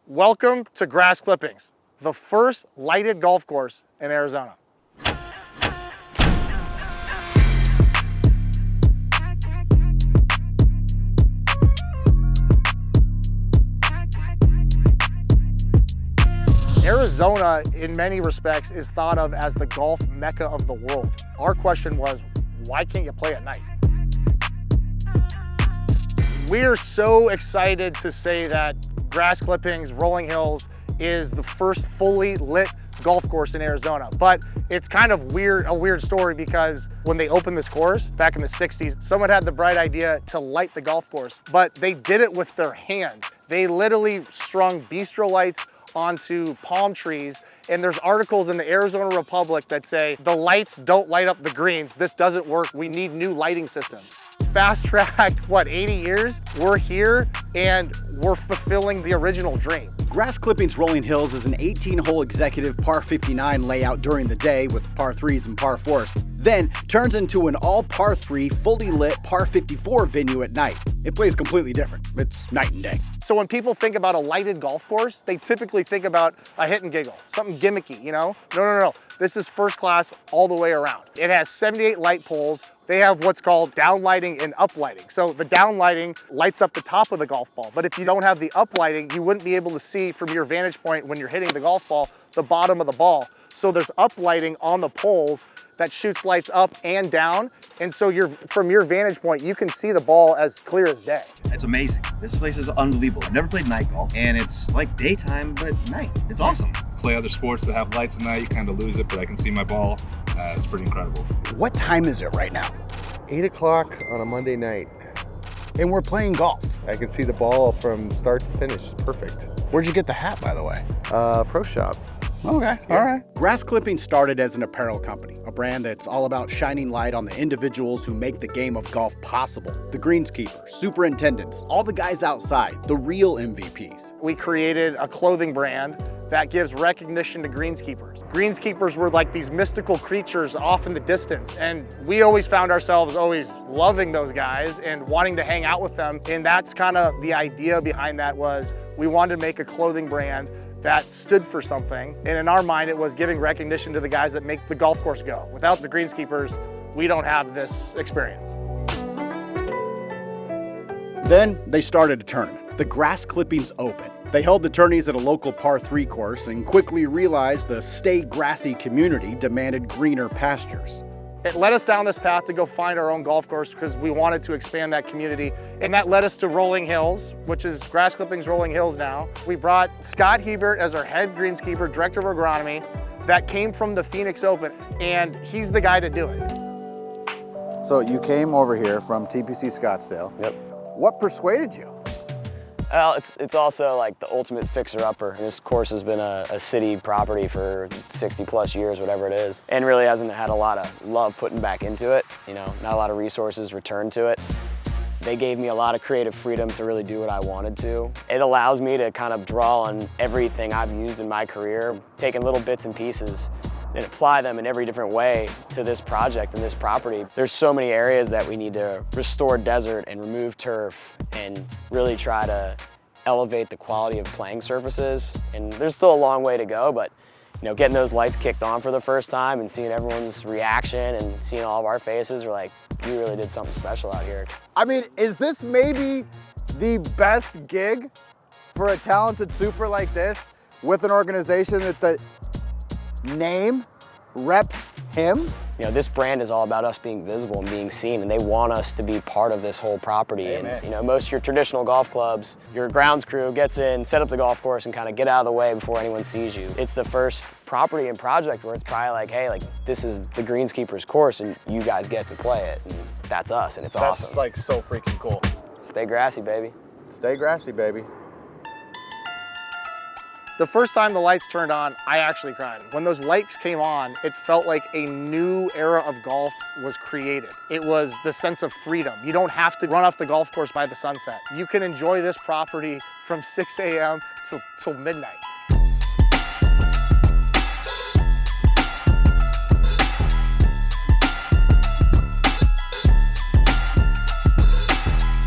Welcome to Grass Clippings, the first lighted golf course in Arizona. Arizona, in many respects, is thought of as the golf mecca of the world. Our question was, why can't you play at night? We're so excited to say that Grass Clippings Rolling Hills is the first fully lit golf course in Arizona. But it's kind of a weird story, because when they opened this course back in the 60s, someone had the bright idea to light the golf course, but they did it with their hand. They literally strung bistro lights onto palm trees, and there's articles in the Arizona Republic that say, the lights don't light up the greens, this doesn't work, we need new lighting systems. Fast tracked, 80 years? We're here and we're fulfilling the original dream. Grass Clippings Rolling Hills is an 18-hole executive par 59 layout during the day with par 3s and par 4s, then turns into an all par 3 fully lit par 54 venue at night. It plays completely different. It's night and day. So when people think about a lighted golf course, they typically think about a hit and giggle, something gimmicky, you know? No. This is first class all the way around. It has 78 light poles. They have what's called down lighting and up lighting. So the down lighting lights up the top of the golf ball, but if you don't have the up lighting, you wouldn't be able to see from your vantage point when you're hitting the golf ball, the bottom of the ball. So there's up lighting on the poles that shoots lights up and down. And so from your vantage point, you can see the ball as clear as day. It's amazing. This place is unbelievable. I've never played night golf, and it's like daytime, but night. It's awesome. Play other sports that have lights at night, you kind of lose it, but I can see my ball. It's pretty incredible. What time is it right now? 8 o'clock on a Monday night. And we're playing golf. I can see the ball from start to finish. It's perfect. Where'd you get the hat, by the way? Pro shop. Okay, all right. Grass Clipping started as an apparel company, a brand that's all about shining light on the individuals who make the game of golf possible. The greenskeepers, superintendents, all the guys outside, the real MVPs. We created a clothing brand that gives recognition to greenskeepers. Greenskeepers were like these mystical creatures off in the distance, and we always found ourselves always loving those guys and wanting to hang out with them. And that's kind of the idea behind that, was we wanted to make a clothing brand that stood for something. And in our mind, it was giving recognition to the guys that make the golf course go. Without the greenskeepers, we don't have this experience. Then they started a tournament, the Grass Clippings Open. They held the tourneys at a local par 3 course and quickly realized the stay grassy community demanded greener pastures. It led us down this path to go find our own golf course, because we wanted to expand that community. And that led us to Rolling Hills, which is Grass Clippings Rolling Hills now. We brought Scott Hebert as our head greenskeeper, director of agronomy, that came from the Phoenix Open, and he's the guy to do it. So you came over here from TPC Scottsdale. Yep. What persuaded you? Well, it's also like the ultimate fixer-upper. This course has been a city property for 60 plus years, whatever it is, and really hasn't had a lot of love putting back into it. You know, not a lot of resources returned to it. They gave me a lot of creative freedom to really do what I wanted to. It allows me to kind of draw on everything I've used in my career, taking little bits and pieces and apply them in every different way to this project and this property. There's so many areas that we need to restore desert and remove turf and really try to elevate the quality of playing surfaces. And there's still a long way to go, but you know, getting those lights kicked on for the first time and seeing everyone's reaction and seeing all of our faces, we're like, you really did something special out here. I mean, is this maybe the best gig for a talented super like this, with an organization that the name reps him? You know, this brand is all about us being visible and being seen, and they want us to be part of this whole property. Amen. And you know, most of your traditional golf clubs, your grounds crew gets in, set up the golf course, and kind of get out of the way before anyone sees you. It's the first property and project where it's probably like, hey, like this is the greenskeeper's course, and you guys get to play it, and that's us, and it's awesome. That's like so freaking cool. Stay grassy, baby. Stay grassy, baby. The first time the lights turned on, I actually cried. When those lights came on, it felt like a new era of golf was created. It was the sense of freedom. You don't have to run off the golf course by the sunset. You can enjoy this property from 6 a.m. till midnight.